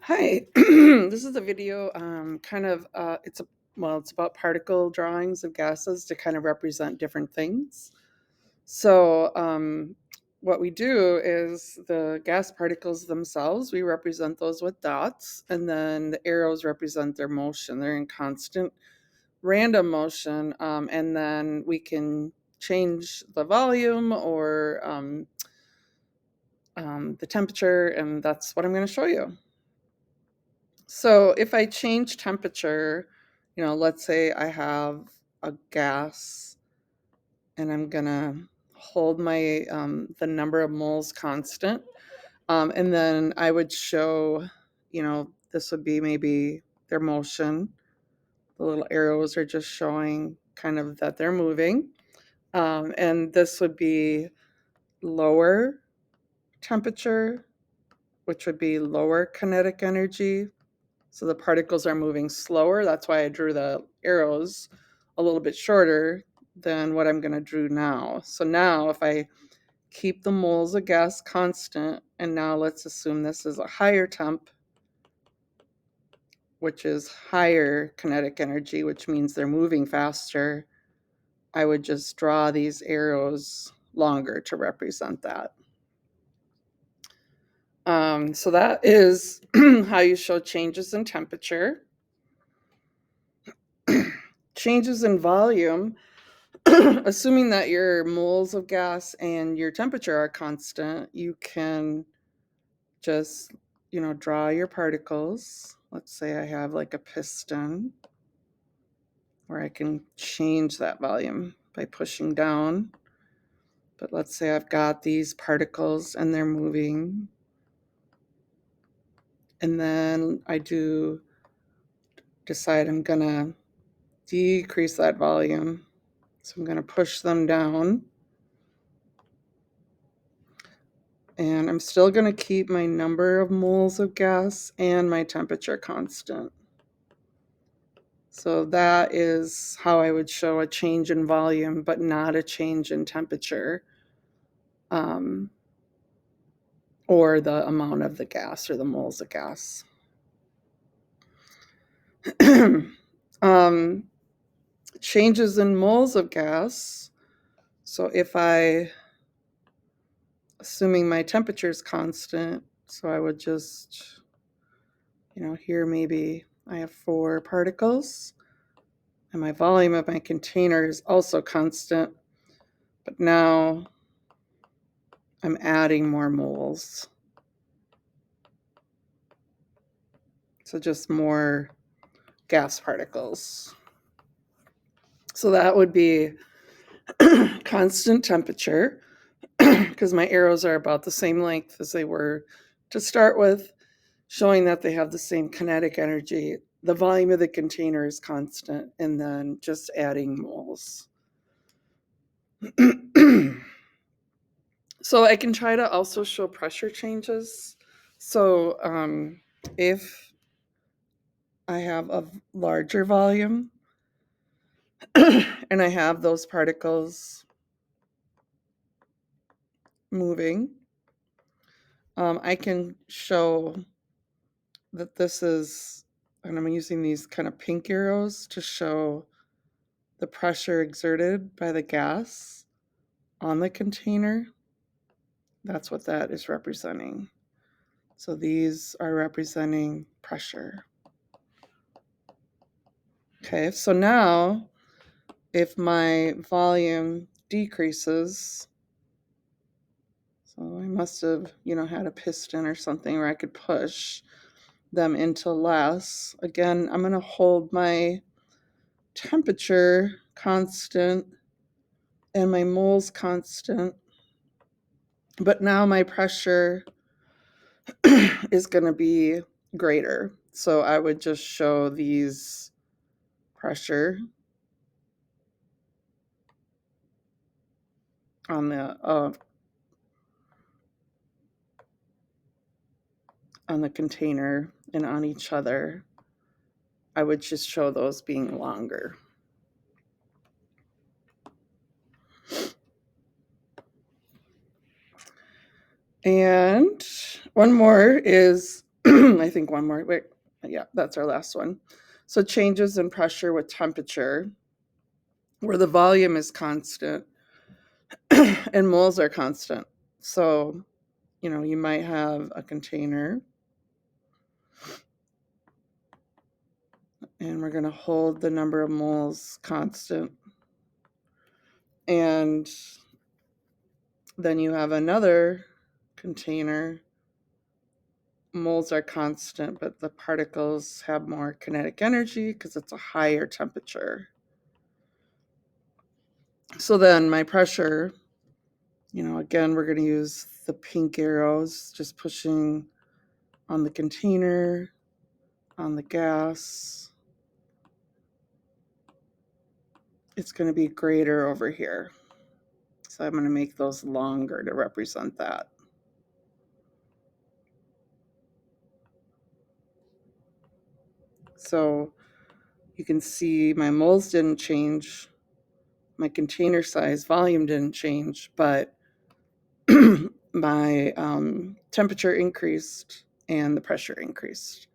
Hi, this is a video it's about particle drawings of gases to kind of represent different things. So, what we do is the gas particles themselves, we represent those with dots, and then the arrows represent their motion. They're in constant random motion, and then we can change the volume or the temperature, and that's what I'm going to show you. So if I change temperature, let's say I have a gas and I'm gonna hold my the number of moles constant, and then I would show, this would be maybe their motion. The little arrows are just showing kind of that they're moving, and this would be lower temperature, which would be lower kinetic energy. So the particles are moving slower. That's why I drew the arrows a little bit shorter than what I'm going to draw now. So now if I keep the moles of gas constant, and now let's assume this is a higher temp, which is higher kinetic energy, which means they're moving faster, I would just draw these arrows longer to represent that. So that is how you show changes in temperature. Changes in volume, assuming that your moles of gas and your temperature are constant, you can just, draw your particles. Let's say I have like a piston where I can change that volume by pushing down. But let's say I've got these particles and they're moving. And then I decide I'm going to decrease that volume. So I'm going to push them down. And I'm still going to keep my number of moles of gas and my temperature constant. So that is how I would show a change in volume, but not a change in temperature, or the amount of the gas or the moles of gas. Changes in moles of gas. So if assuming my temperature is constant, so I would just, here maybe I have 4 particles, and my volume of my container is also constant, but now I'm adding more moles. So just more gas particles. So that would be constant temperature, because my arrows are about the same length as they were to start with, showing that they have the same kinetic energy. The volume of the container is constant, and then just adding moles. So I can try to also show pressure changes. So if I have a larger volume and I have those particles moving, I can show that this is, and I'm using these kind of pink arrows to show the pressure exerted by the gas on the container. That's what that is representing. So these are representing pressure. Okay, so now if my volume decreases, so I must have, had a piston or something where I could push them into less. Again, I'm going to hold my temperature constant and my moles constant, but now my pressure is going to be greater. So I would just show these pressure on the container and on each other. I would just show those being longer. And one more is I think one more. Wait, yeah, that's our last one. So changes in pressure with temperature, where the volume is constant and moles are constant. So, you might have a container and we're going to hold the number of moles constant. And then you have another container. Moles are constant, but the particles have more kinetic energy because it's a higher temperature. So then my pressure, again, we're going to use the pink arrows, just pushing on the container, on the gas. It's going to be greater over here. So I'm going to make those longer to represent that. So you can see my moles didn't change, my container size, volume didn't change, but my temperature increased and the pressure increased.